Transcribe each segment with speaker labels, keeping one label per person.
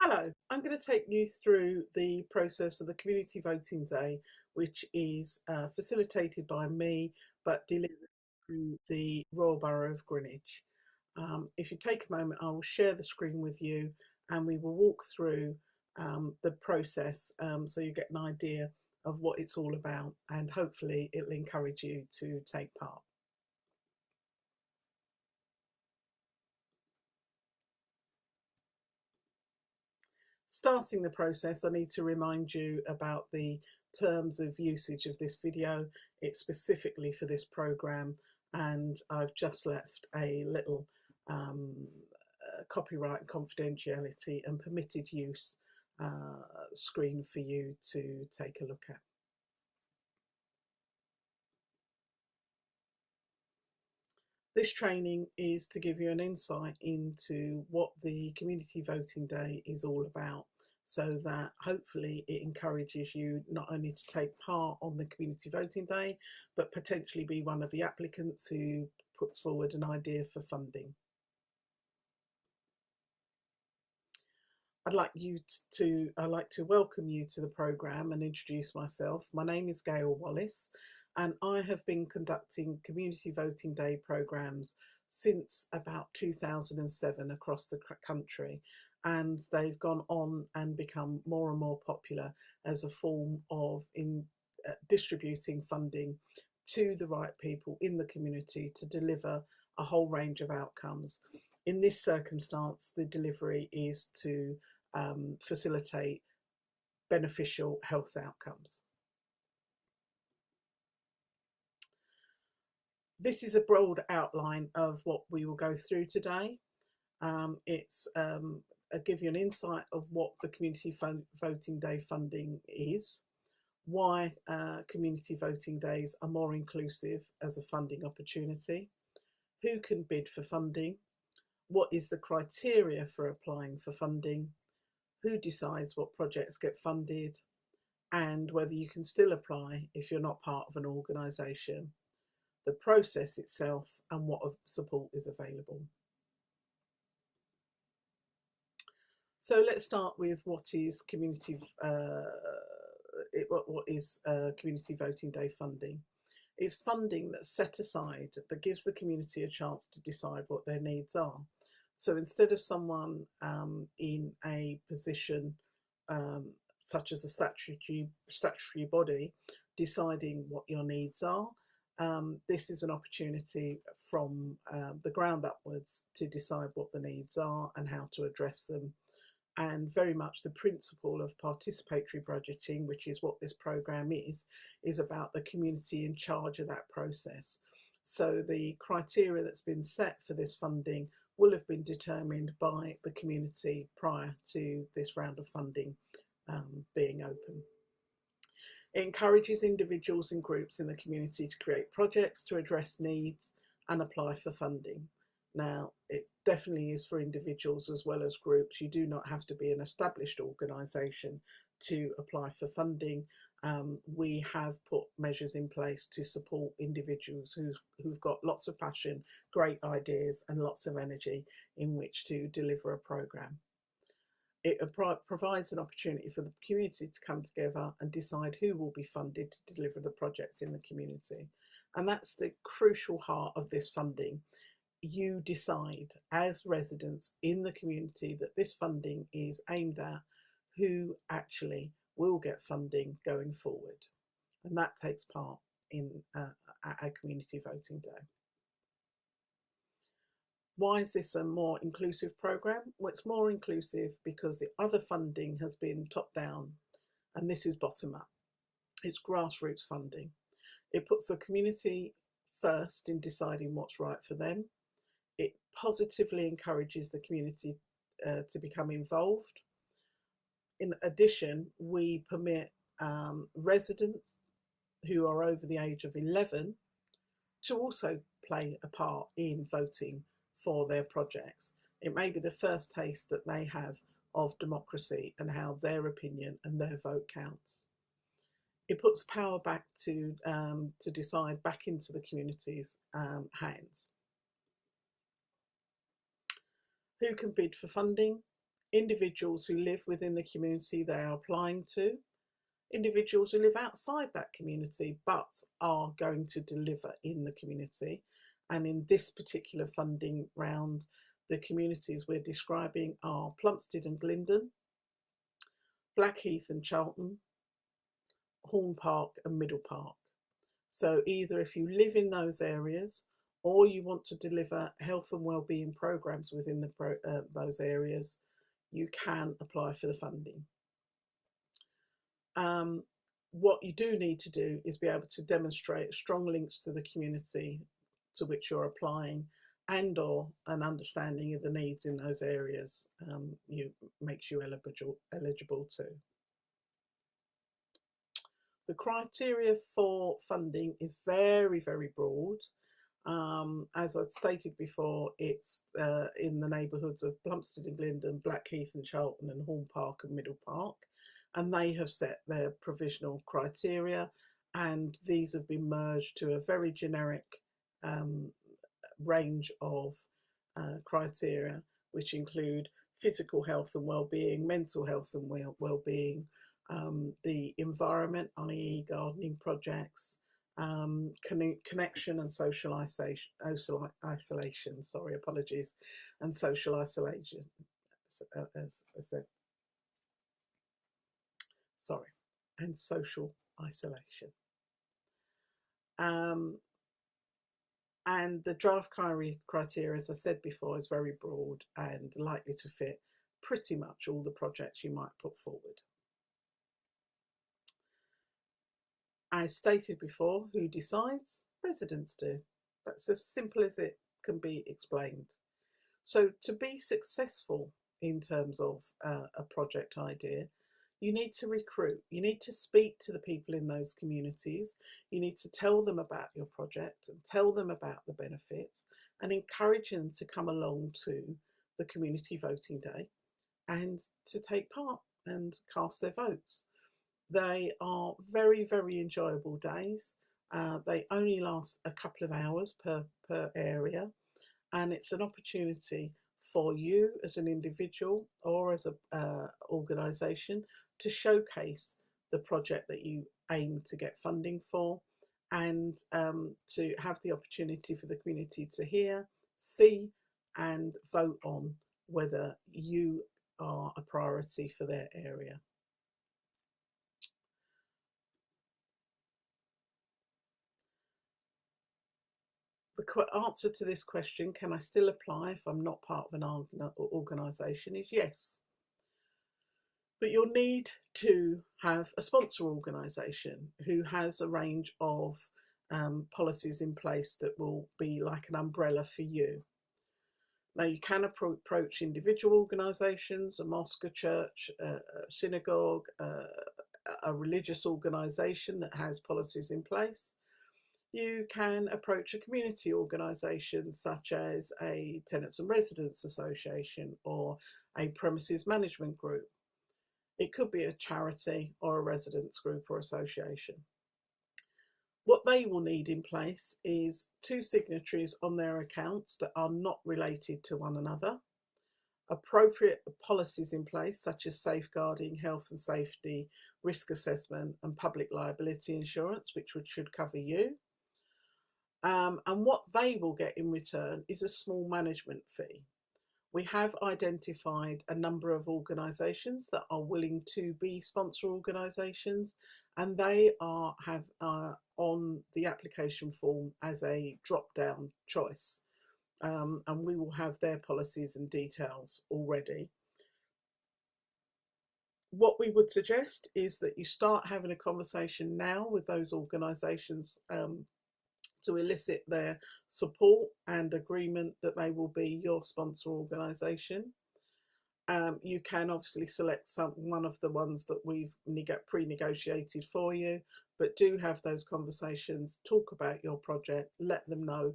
Speaker 1: Hello, I'm going to take you through the process of the Community Voting Day, which is facilitated by me but delivered through the Royal Borough of Greenwich. If you take a moment, I will share the screen with you and we will walk through the process so you get an idea of what it's all about, and hopefully it'll encourage you to take part. Starting the process, I need to remind you about the terms of usage of this video. It's specifically for this program, and I've just left a little copyright and confidentiality and permitted use screen for you to take a look at. This training is to give you an insight into what the Community Voting Day is all about, so that hopefully it encourages you not only to take part on the Community Voting Day, but potentially be one of the applicants who puts forward an idea for funding. I'd like to welcome you to the programme and introduce myself. My name is Gail Wallace, and I have been conducting Community Voting Day programmes since about 2007 across the country, and they've gone on and become more and more popular as a form of distributing funding to the right people in the community to deliver a whole range of outcomes. In this circumstance, the delivery is to facilitate beneficial health outcomes. This is a broad outline of what we will go through today. It's give you an insight of what the Community Voting Day funding is, why community voting days are more inclusive as a funding opportunity, who can bid for funding, what is the criteria for applying for funding, who decides what projects get funded, and whether you can still apply if you're not part of an organisation, the process itself, and what support is available. So let's start with what is Community Voting Day funding. It's funding that's set aside that gives the community a chance to decide what their needs are. So instead of someone in a position such as a statutory body deciding what your needs are, this is an opportunity from the ground upwards to decide what the needs are and how to address them. And very much the principle of participatory budgeting, which is what this programme is about the community in charge of that process. So the criteria that's been set for this funding will have been determined by the community prior to this round of funding being open. It encourages individuals and groups in the community to create projects to address needs and apply for funding. Now, it definitely is for individuals as well as groups. You do not have to be an established organisation to apply for funding. We have put measures in place to support individuals who've got lots of passion, great ideas and lots of energy in which to deliver a programme. It provides an opportunity for the community to come together and decide who will be funded to deliver the projects in the community. And that's the crucial heart of this funding. You decide as residents in the community that this funding is aimed at who actually will get funding going forward. And that takes part in our Community Voting Day. Why is this a more inclusive programme? Well, it's more inclusive because the other funding has been top down and this is bottom up. It's grassroots funding. It puts the community first in deciding what's right for them. It positively encourages the community to become involved. In addition, we permit residents who are over the age of 11 to also play a part in voting for their projects. It may be the first taste that they have of democracy and how their opinion and their vote counts. It puts power back to decide back into the community's hands. Who can bid for funding? individuals who live within the community they are applying to, individuals who live outside that community but are going to deliver in the community. And in this particular funding round, the communities we're describing are Plumstead and Glindon, Blackheath and Charlton, Horn Park and Middle Park. So either if you live in those areas or you want to deliver health and wellbeing programs within those areas, you can apply for the funding. What you do need to do is be able to demonstrate strong links to the community to which you're applying and or an understanding of the needs in those areas makes you eligible too. The criteria for funding is very, very broad. As I'd stated before, it's in the neighbourhoods of Plumstead and Glindon, Blackheath and Charlton and Horn Park and Middle Park, and they have set their provisional criteria, and these have been merged to a very generic range of criteria, which include physical health and well-being, mental health and well-being, the environment, i.e. gardening projects, connection and social isolation, and social isolation, and social isolation. And the draft criteria, as I said before, is very broad and likely to fit pretty much all the projects you might put forward. As stated before, who decides? Residents do. That's as simple as it can be explained. So to be successful in terms of a project idea, you need to recruit, you need to speak to the people in those communities, you need to tell them about your project and tell them about the benefits and encourage them to come along to the community voting day and to take part and cast their votes. They are very, very enjoyable days. They only last a couple of hours per area, and it's an opportunity for you as an individual or as an organisation to showcase the project that you aim to get funding for, and to have the opportunity for the community to hear, see and vote on whether you are a priority for their area. The answer to this question, can I still apply if I'm not part of an organisation, is yes. But you'll need to have a sponsor organisation who has a range of policies in place that will be like an umbrella for you. Now you can approach individual organisations, a mosque, a church, a synagogue, a religious organisation that has policies in place. You can approach a community organisation such as a tenants and residents association or a premises management group. It could be a charity or a residents group or association. What they will need in place is 2 signatories on their accounts that are not related to one another, appropriate policies in place such as safeguarding, health and safety, risk assessment and public liability insurance, which should cover you. And what they will get in return is a small management fee. We have identified a number of organisations that are willing to be sponsor organisations, and they have on the application form as a drop-down choice. And we will have their policies and details already. What we would suggest is that you start having a conversation now with those organisations to elicit their support and agreement that they will be your sponsor organisation. You can obviously select one of the ones that we've pre-negotiated for you, but do have those conversations, talk about your project, let them know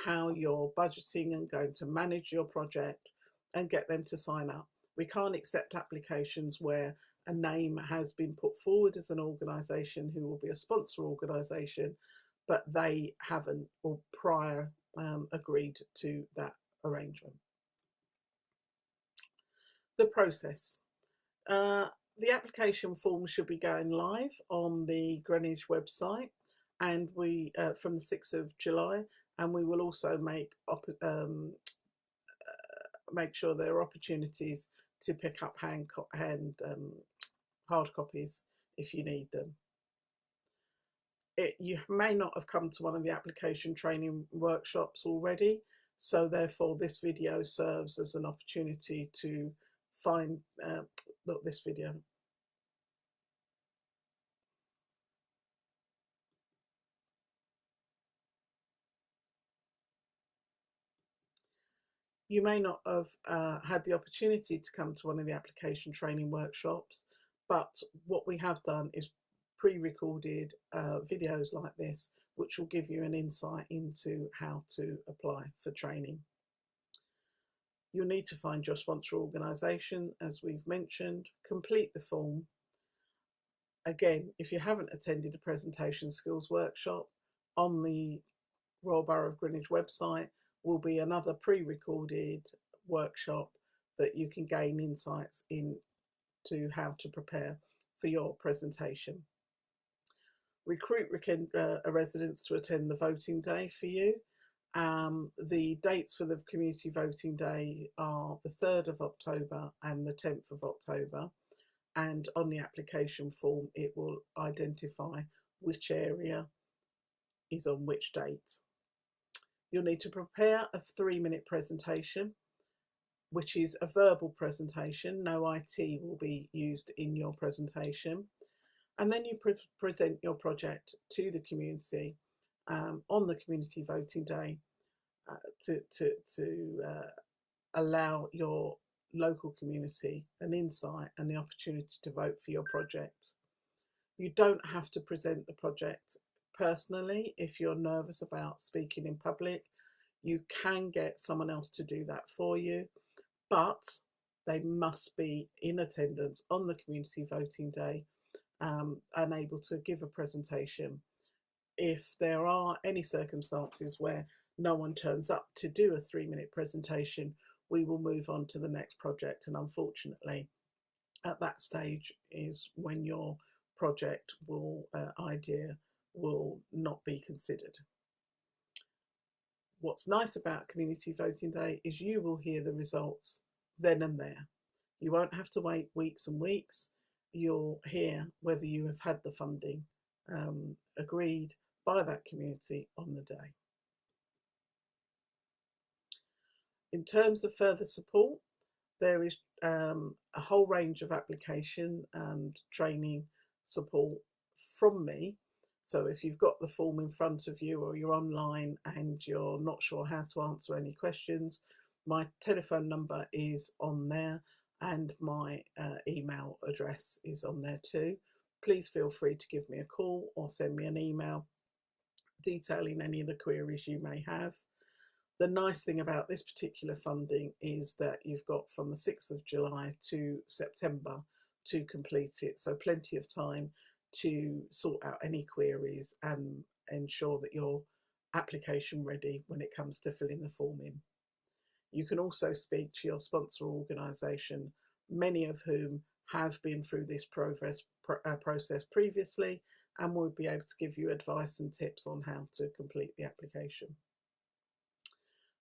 Speaker 1: how you're budgeting and going to manage your project, and get them to sign up. We can't accept applications where a name has been put forward as an organisation who will be a sponsor organisation, but they haven't or prior agreed to that arrangement. The process. Uh, the application form should be going live on the Greenwich website, and we from the 6th of July, and we will also make sure there are opportunities to pick up hard copies if you need them. You may not have come to one of the application training workshops already, so therefore this video serves as an opportunity to find look, this video. You may not have had the opportunity to come to one of the application training workshops, but what we have done is pre-recorded videos like this, which will give you an insight into how to apply for training. You'll need to find your sponsor organisation, as we've mentioned, complete the form. Again, if you haven't attended a presentation skills workshop, on the Royal Borough of Greenwich website will be another pre-recorded workshop that you can gain insights into how to prepare for your presentation. Recruit residents to attend the voting day for you. The dates for the community voting day are the 3rd of October and the 10th of October, and on the application form it will identify which area is on which date. You'll need to prepare a 3-minute presentation, which is a verbal presentation. No IT will be used in your presentation. And then you present your project to the community on the community voting day to allow your local community an insight and the opportunity to vote for your project. You don't have to present the project personally. If you're nervous about speaking in public, you can get someone else to do that for you, but they must be in attendance on the community voting day and able to give a presentation. If there are any circumstances where no one turns up to do a 3-minute presentation, we will move on to the next project, and unfortunately at that stage is when your project idea will not be considered. What's nice about community voting day is you will hear the results then and there. You won't have to wait weeks and weeks. You'll hear whether you have had the funding agreed by that community on the day. In terms of further support, there is a whole range of application and training support from me. So if you've got the form in front of you or you're online and you're not sure how to answer any questions, my telephone number is on there and my email address is on there too. Please feel free to give me a call or send me an email detailing any of the queries you may have. The nice thing about this particular funding is that you've got from the 6th of July to September to complete it, so plenty of time to sort out any queries and ensure that your application ready when it comes to filling the form in. You can also speak to your sponsor organisation, many of whom have been through this process previously and will be able to give you advice and tips on how to complete the application.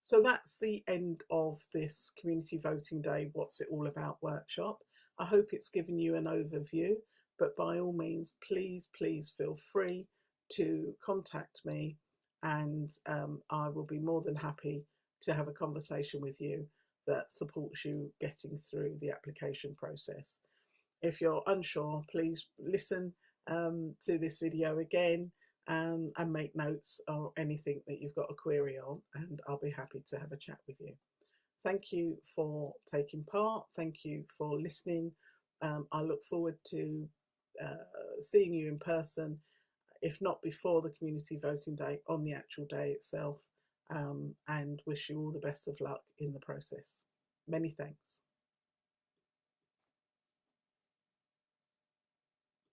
Speaker 1: So that's the end of this Community Voting Day What's It All About workshop. I hope it's given you an overview, but by all means, please feel free to contact me and I will be more than happy to have a conversation with you that supports you getting through the application process. If you're unsure, please listen to this video again and make notes or anything that you've got a query on, and I'll be happy to have a chat with you. Thank you for taking part. Thank you for listening. I look forward to seeing you in person, if not before the community voting day, on the actual day itself, and wish you all the best of luck in the process. Many thanks.